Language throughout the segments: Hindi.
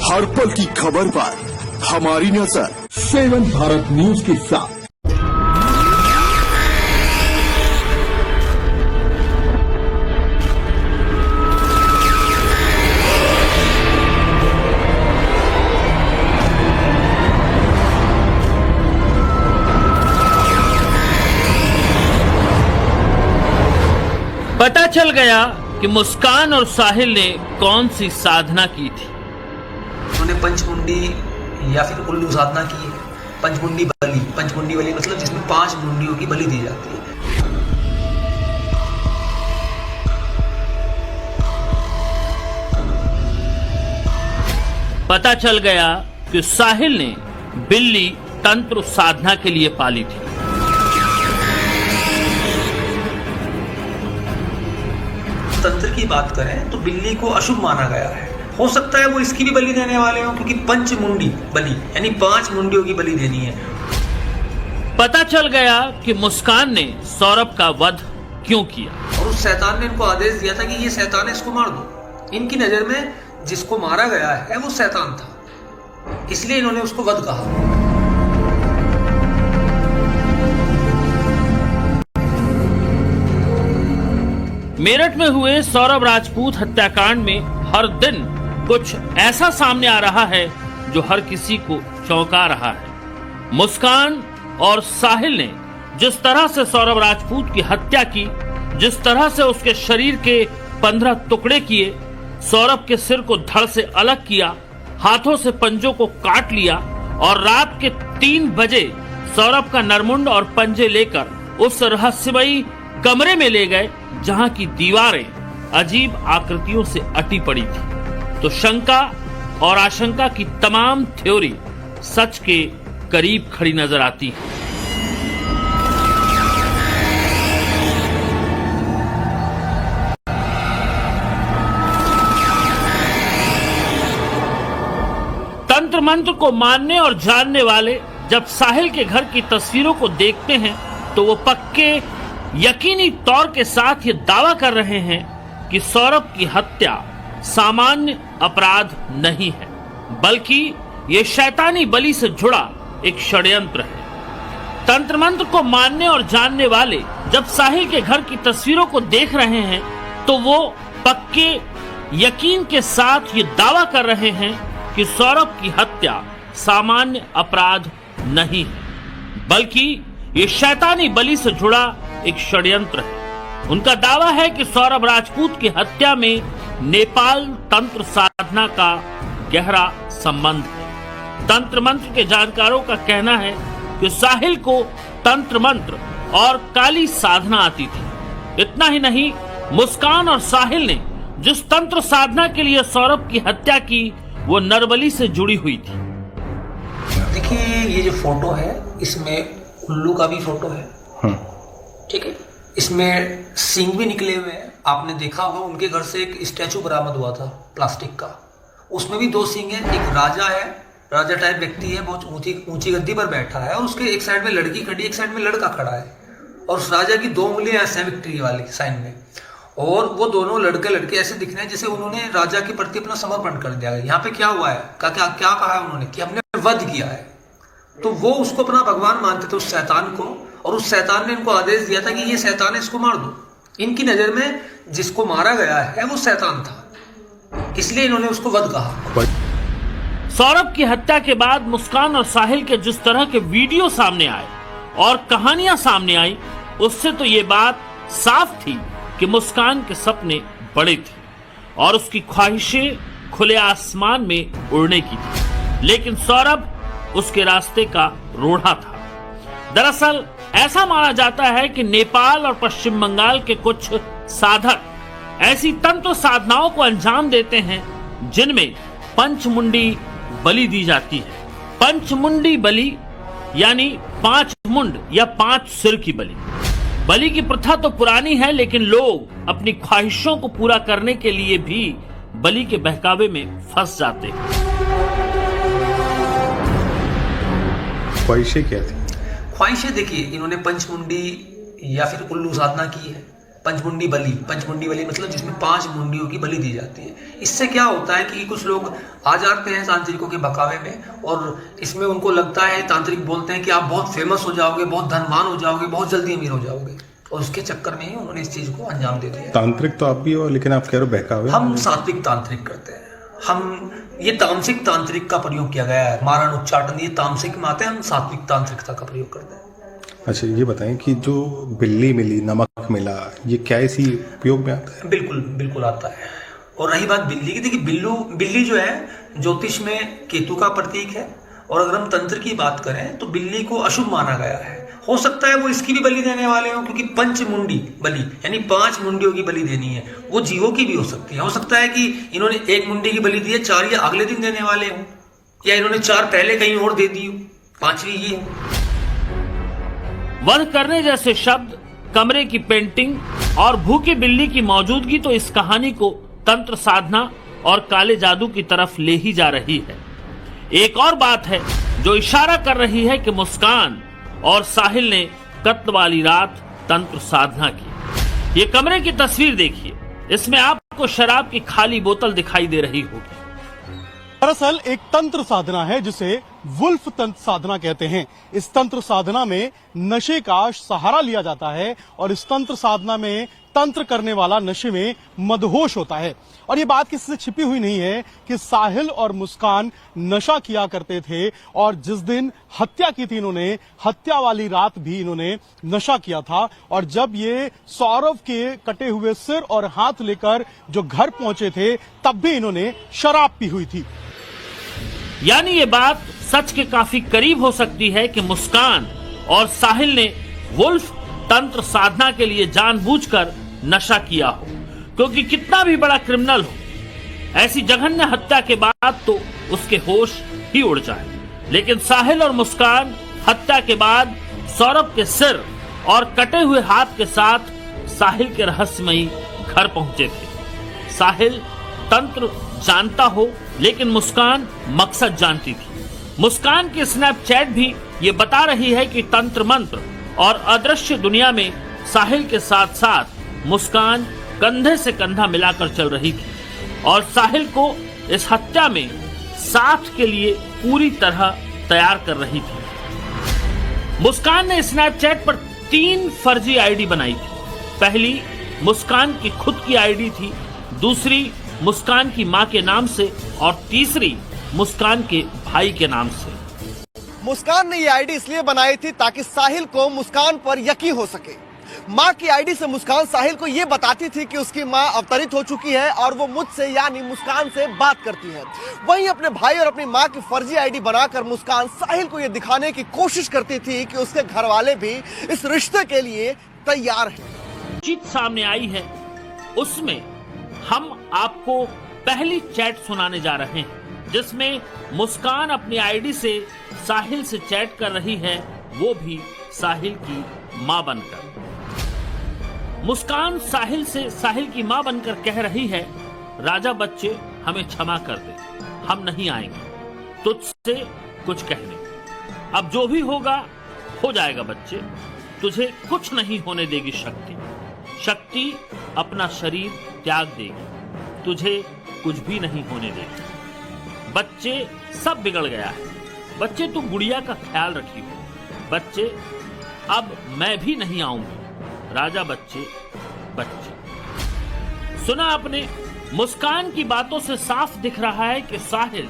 हर पल की खबर पर हमारी नजर 7 भारत न्यूज के साथ। पता चल गया कि मुस्कान और साहिल ने कौन सी साधना की थी। उन्होंने पंचमुंडी या फिर उल्लू साधना की है। पंचमुंडी बलि मतलब जिसमें 5 मुंडियों की बलि दी जाती है। पता चल गया कि साहिल ने बिल्ली तंत्र साधना के लिए पाली थी। तंत्र की बात करें तो बिल्ली को अशुभ माना गया है। हो सकता है वो इसकी भी बलि देने वाले हो, क्योंकि पंचमुंडी बलि यानी 5 मुंडियों की बलि देनी है। पता चल गया कि मुस्कान ने सौरभ का वध क्यों किया। और उस शैतान ने इनको आदेश दिया था कि ये शैतान है, इसको मार दो। इनकी नजर में जिसको मारा गया है वो शैतान था, इसलिए इन्होंने उसको वध कहा। मेरठ में हुए सौरभ राजपूत हत्याकांड में हर दिन कुछ ऐसा सामने आ रहा है जो हर किसी को चौंका रहा है। मुस्कान और साहिल ने जिस तरह से सौरभ राजपूत की हत्या की, जिस तरह से उसके शरीर के 15 टुकड़े किए, सौरभ के सिर को धड़ से अलग किया, हाथों से पंजों को काट लिया और रात के 3 बजे सौरभ का नरमुंड और पंजे लेकर उस रहस्यमयी कमरे में ले गए जहां की दीवारें अजीब आकृतियों से अटी पड़ी थी, तो शंका और आशंका की तमाम थ्योरी सच के करीब खड़ी नजर आती है। तंत्र मंत्र को मानने और जानने वाले जब साहिल के घर की तस्वीरों को देखते हैं तो वो पक्के यकीनी तौर के साथ ये दावा कर रहे हैं कि सौरभ की हत्या सामान्य अपराध नहीं है, बल्कि ये शैतानी बलि से जुड़ा एक षड्यंत्र है। तंत्र मंत्र को मानने और जानने वाले जब साहिल के घर की तस्वीरों को देख रहे हैं तो वो पक्के यकीन के साथ ये दावा कर रहे हैं कि सौरभ की हत्या सामान्य अपराध नहीं है, बल्कि ये शैतानी बलि से जुड़ा एक षड्यंत्र है। उनका दावा है कि सौरभ राजपूत की हत्या में नेपाल तंत्र साधना का गहरा संबंध है। तंत्र मंत्र के जानकारों का कहना है कि साहिल को तंत्र मंत्र और काली साधना आती थी। इतना ही नहीं, मुस्कान और साहिल ने जिस तंत्र साधना के लिए सौरभ की हत्या की वो नरबली से जुड़ी हुई थी। देखिए ये जो फोटो है इसमें उल्लू का भी फोटो है, ठीक है। इसमें सींग भी निकले हुए हैं। आपने देखा होगा उनके घर से एक स्टैचू बरामद हुआ था प्लास्टिक का, उसमें भी 2 सींग हैं। एक राजा है, राजा टाइप व्यक्ति है, बहुत ऊंची गद्दी पर बैठा है और उसके एक साइड में लड़की खड़ी, एक साइड में लड़का खड़ा है और उस राजा की 2 उंगलियां ऐसे विक्ट्री वाली साइन में, और वो दोनों लड़के ऐसे दिख रहे हैं जैसे उन्होंने राजा के प्रति अपना समर्पण कर दिया है। यहाँ पे क्या हुआ है, क्या कहा है उन्होंने कि हमने वध किया है। तो वो उसको अपना भगवान मानते थे, उस शैतान को, और उस शैतान ने इनको आदेश दिया था कि ये शैतान है, इसको मार दो। इनकी नजर में जिसको मारा गया है वो शैतान था, इसलिए इन्होंने उसको वध कहा। सौरभ की हत्या के बाद मुस्कान और साहिल के जिस तरह के वीडियो सामने आए और कहानियां सामने आई, उससे तो ये बात साफ थी कि मुस्कान के सपने बड़े थे और उसकी ख्वाहिशें खुले आसमान में उड़ने की थी, लेकिन सौरभ उसके रास्ते का रोड़ा था। दरअसल ऐसा माना जाता है कि नेपाल और पश्चिम बंगाल के कुछ साधक ऐसी तंत्र साधनाओं को अंजाम देते हैं जिनमें पंचमुंडी बलि दी जाती है। पंचमुंडी बलि यानी 5 मुंड या 5 सिर की बलि। बलि की प्रथा तो पुरानी है, लेकिन लोग अपनी ख्वाहिशों को पूरा करने के लिए भी बलि के बहकावे में फंस जाते हैं। ख्वाहिशें क्या थी? ख्वाहिशें देखिए, इन्होंने पंचमुंडी या फिर उल्लू साधना की है। पंचमुंडी बलि मतलब जिसमें 5 मुंडियों की बलि दी जाती है। इससे क्या होता है कि कुछ लोग आ जाते हैं तांत्रिकों के बकावे में और इसमें उनको लगता है, तांत्रिक बोलते हैं कि आप बहुत फेमस हो जाओगे, बहुत धनवान हो जाओगे, बहुत जल्दी अमीर हो जाओगे, और उसके चक्कर में ही उन्होंने इस चीज को अंजाम दे दिया। तांत्रिक तो आप भी हो, लेकिन आप कह रहे हो बहकावे। हम सात्विक तांत्रिक करते हैं। हम ये तामसिक तांत्रिक का प्रयोग किया गया है, मारण उच्चाटन ये तामसिक में आते हैं, हम सात्विक तांत्रिकता का प्रयोग करते हैं। अच्छा, ये बताएं कि जो बिल्ली मिली, नमक मिला, ये क्या इसी उपयोग में आता है? बिल्कुल आता है। और रही बात बिल्ली की, देखिए बिल्ली जो है ज्योतिष में केतु का प्रतीक है, और अगर हम तंत्र की बात करें तो बिल्ली को अशुभ माना गया है। हो सकता है वो इसकी भी बलि देने वाले हो, क्योंकि पंचमुंडी बलि यानी 5 मुंडियों की बलि देनी है, वो जीवों की भी हो सकती है। हो सकता है कि इन्होंने 1 मुंडी की बलि दी है, 4 ये अगले दिन देने वाले हो, या इन्होंने 4 पहले कहीं और दे दी हो, 5वीं ये हो। वध करने जैसे शब्द, कमरे की पेंटिंग और भूखी बिल्ली की मौजूदगी तो इस कहानी को तंत्र साधना और काले जादू की तरफ ले ही जा रही है। एक और बात है जो इशारा कर रही है कि मुस्कान और साहिल ने कत्ल वाली रात तंत्र साधना की। ये कमरे की तस्वीर देखिए, इसमें आपको शराब की खाली बोतल दिखाई दे रही होगी। दरअसल एक तंत्र साधना है जिसे वुल्फ तंत्र साधना कहते हैं। इस तंत्र साधना में नशे का सहारा लिया जाता है और इस तंत्र साधना में तंत्र करने वाला नशे में मदहोश होता है। और ये बात किसी से छिपी हुई नहीं है कि साहिल और मुस्कान नशा किया करते थे, और जिस दिन हत्या की थी इन्होंने, हत्या वाली रात भी इन्होंने नशा किया था। और जब ये सौरभ के कटे हुए सिर और हाथ लेकर जो घर पहुंचे थे, तब भी इन्होंने शराब पी हुई थी। यानी ये बात सच के काफी करीब हो सकती है कि मुस्कान और साहिल ने वुल्फ तंत्र साधना के लिए जानबूझकर नशा किया हो, क्योंकि कितना भी बड़ा क्रिमिनल हो, ऐसी जघन्य हत्या के बाद तो उसके होश ही उड़ जाए। लेकिन साहिल और मुस्कान हत्या के बाद सौरभ के सिर और कटे हुए हाथ के साथ साहिल के रहस्यमयी घर पहुंचे थे। साहिल तंत्र जानता हो, लेकिन मुस्कान मकसद जानती थी। मुस्कान की स्नैपचैट भी ये बता रही है कि तंत्र मंत्र और अदृश्य दुनिया में साहिल के साथ साथ मुस्कान कंधे से कंधा मिलाकर चल रही थी, और साहिल को इस हत्या में साथ के लिए पूरी तरह तैयार कर रही थी। मुस्कान ने स्नैपचैट पर 3 फर्जी आईडी बनाई थी। पहली मुस्कान की खुद की आईडी थी, दूसरी मुस्कान की मां के नाम से, और तीसरी मुस्कान के भाई के नाम से। मुस्कान ने ये आईडी इसलिए बनाई थी ताकि साहिल को मुस्कान पर यकीन हो सके। मां की आईडी से मुस्कान साहिल को ये बताती थी कि उसकी मां अवतरित हो चुकी है और वो मुझसे यानी मुस्कान से बात करती है। वहीं अपने भाई और अपनी मां की फर्जी आईडी बनाकर मुस्कान साहिल को ये दिखाने की कोशिश करती थी कि उसके घर वाले भी इस रिश्ते के लिए तैयार हैं। चीज सामने आई है, उसमें हम आपको पहली चैट सुनाने जा रहे हैं, जिसमें मुस्कान अपनी आईडी से साहिल से चैट कर रही है, वो भी साहिल की मां बनकर। मुस्कान साहिल से साहिल की मां बनकर कह रही है, राजा बच्चे हमें क्षमा कर दे, हम नहीं आएंगे तुझसे कुछ कहने। अब जो भी होगा हो जाएगा बच्चे, तुझे कुछ नहीं होने देगी शक्ति। शक्ति अपना शरीर त्याग देगी, तुझे कुछ भी नहीं होने देगी। बच्चे सब बिगड़ गया है, बच्चे तू गुड़िया का ख्याल रखी हो। बच्चे अब मैं भी नहीं आऊंगी, राजा बच्चे बच्चे। सुना आपने, मुस्कान की बातों से साफ दिख रहा है कि साहिल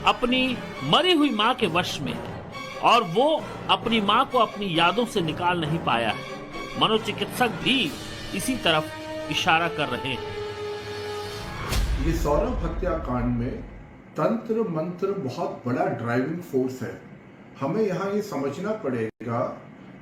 अपनी मरी हुई मां के वश में है, और वो अपनी मां को अपनी यादों से निकाल नहीं पाया है। मनोचिकित्सक भी इसी तरफ इशारा कर रहे हैं। ये सौरभ हत्याकांड में तंत्र मंत्र बहुत बड़ा ड्राइविंग फोर्स है। हमें यहाँ ये समझना पड़ेगा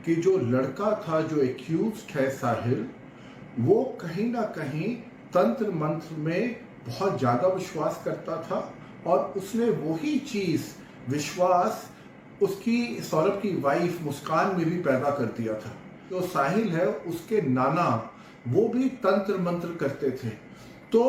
कि जो लड़का था, जो एक्यूज्ड है साहिल, वो कहीं ना कहीं तंत्र मंत्र में बहुत ज्यादा विश्वास करता था, और उसने वही चीज विश्वास उसकी सौरभ की वाइफ मुस्कान में भी पैदा कर दिया था। जो साहिल है, उसके नाना वो भी तंत्र मंत्र करते थे। तो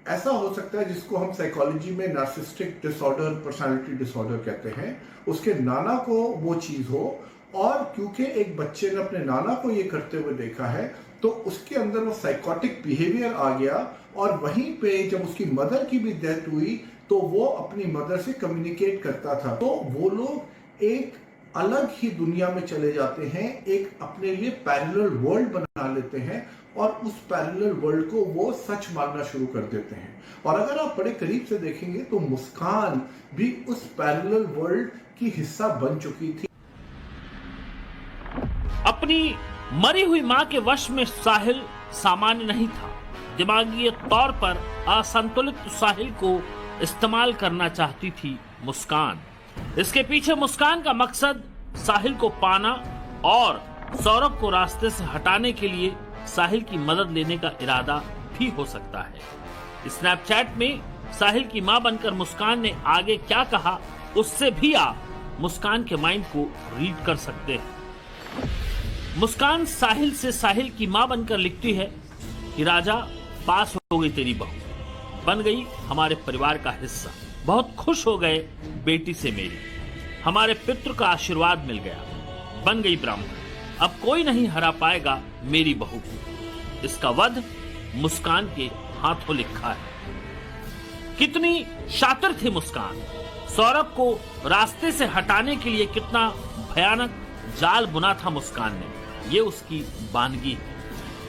ऐसा हो सकता है, जिसको हम साइकोलॉजी में नार्सिसिस्टिक डिसऑर्डर, पर्सनालिटी डिसऑर्डर कहते हैं, उसके नाना को वो चीज हो, और क्योंकि एक बच्चे ने अपने नाना को ये करते हुए देखा है, तो उसके अंदर वो साइकोटिक बिहेवियर आ गया, और वहीं पे जब उसकी मदर की भी डेथ हुई तो वो अपनी मदर से कम्युनिकेट करता था। तो वो लोग एक अलग ही दुनिया में चले जाते हैं, एक अपने लिए पैरेलल वर्ल्ड बना लेते हैं, और उस पैरेलल वर्ल्ड को वो सच मानना शुरू कर देते हैं। और अगर आप बड़े करीब से देखेंगे तो मुस्कान भी उस पैरेलल वर्ल्ड की हिस्सा बन चुकी थी। अपनी मरी हुई मां के वश में साहिल सामान्य नहीं था। दिमागी तौर पर असंतुलित साहिल को इस्तेमाल करना चाहती थी मुस्कान। इसके पीछे मुस्कान का मकसद साहिल को पाना और सौरभ को रास्ते से हटाने के लिए साहिल की मदद लेने का इरादा भी हो सकता है। स्नैपचैट में साहिल की मां बनकर मुस्कान ने आगे क्या कहा, उससे भी आप मुस्कान के माइंड को रीड कर सकते हैं। मुस्कान साहिल से साहिल की मां बनकर लिखती है कि राजा, पास हो गई तेरी बहू, बन गई हमारे परिवार का हिस्सा, बहुत खुश हो गए बेटी से मेरी, हमारे पितृ का आशीर्वाद मिल गया, बन गई ब्राह्मण, अब कोई नहीं हरा पाएगा मेरी बहू को। इसका वध मुस्कान के हाथों लिखा है। कितनी शातिर थी मुस्कान। सौरभ को रास्ते से हटाने के लिए कितना भयानक जाल बुना था मुस्कान ने, ये उसकी बानगी है।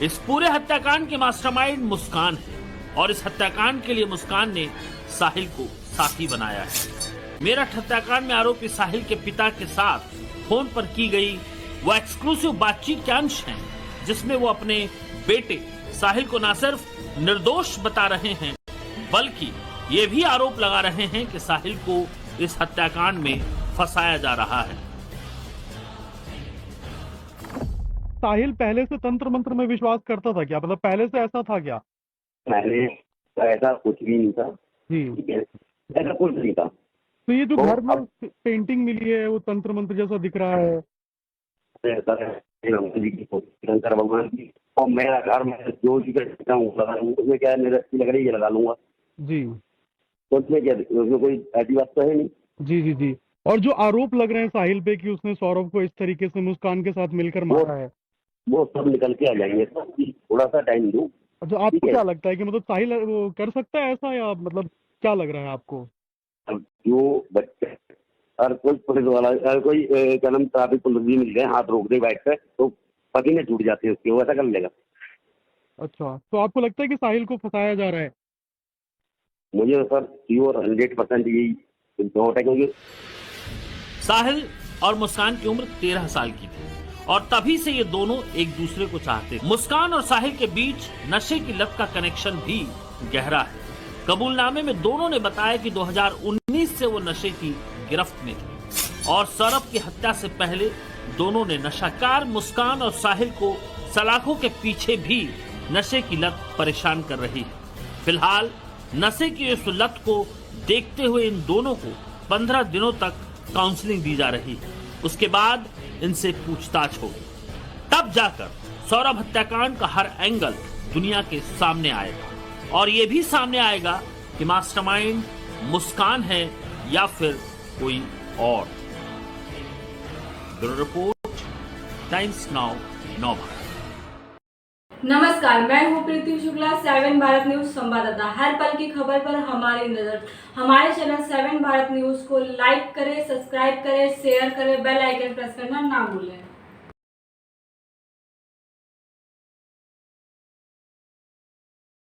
इस पूरे हत्याकांड के मास्टरमाइंड मुस्कान है, और इस हत्याकांड के लिए मुस्कान ने साहिल को साथी बनाया है। मेरठ हत्याकांड में आरोपी साहिल के पिता के साथ फोन पर की गई वो एक्सक्लूसिव बातचीत के अंश हैं, जिसमें वो अपने बेटे साहिल को न सिर्फ निर्दोष बता रहे हैं, बल्कि ये भी आरोप लगा रहे हैं कि साहिल को इस हत्याकांड में फंसाया जा रहा है। साहिल पहले से तंत्र मंत्र में विश्वास करता था क्या? मतलब पहले से ऐसा था क्या? पहले ऐसा कुछ भी नहीं था जी, ठीक है, ऐसा कुछ नहीं था। तो ये जो घर में पेंटिंग मिली है वो तंत्र मंत्र जैसा दिख रहा है। ऐसा है जी की शंकर भगवान की, और मेरा घर में जो चीज करता हूँ लगा लूंगा, उसमें क्या है, मेरे अच्छी लग रही है लगा लूंगा जी, तो उसमें क्या, उसमें कोई ऐसी बात तो है नहीं। जी जी जी। और जो आरोप लग रहे हैं साहिल पे कि उसने सौरभ को इस तरीके से मुस्कान के साथ मिलकर मारा है, वो सब निकल के आ जाएंगे, थोड़ा सा टाइम दो। तो आपको क्या लगता है कि मतलब साहिल वो कर सकता है ऐसा, या मतलब क्या लग रहा है आपको? अब जो बच्चे हर कोई पुलिस वाला, हर कोई क्या नाम ट्रैफिक पुलिस भी मिल गए, हाथ रोक दे बाइक पे तो पसीने छूट जाते हैं उसके, वो ऐसा कर लेगा। अच्छा, तो आपको लगता है कि साहिल को फंसाया जा रहा है? मुझे सर प्योर 100% यही डाउट है, क्योंकि साहिल और मुस्कान की उम्र 13 साल की थी, और तभी से ये दोनों एक दूसरे को चाहते थे। मुस्कान और साहिल के बीच नशे की लत का कनेक्शन भी गहरा है। कबूलनामे में दोनों ने बताया कि 2019 से वो नशे की गिरफ्त में थे, और सौरभ की हत्या से पहले दोनों ने नशाकार मुस्कान और साहिल को सलाखों के पीछे भी नशे की लत परेशान कर रही है। फिलहाल नशे की इस लत को देखते हुए इन दोनों को 15 दिनों तक काउंसलिंग दी जा रही है। उसके बाद इनसे पूछताछ होगी, तब जाकर सौरभ हत्याकांड का हर एंगल दुनिया के सामने आएगा, और ये भी सामने आएगा कि मास्टरमाइंड मुस्कान है या फिर कोई और। ब्यूरो रिपोर्ट, टाइम्स नाउ, नौ भारत। नमस्कार, मैं हूं प्रीति शुक्ला, 7 भारत न्यूज संवाददाता। हर पल की खबर पर हमारी नजर। हमारे चैनल 7 भारत न्यूज को लाइक करें, सब्सक्राइब करें, शेयर करें, बेल आइकन प्रेस करना ना भूलें।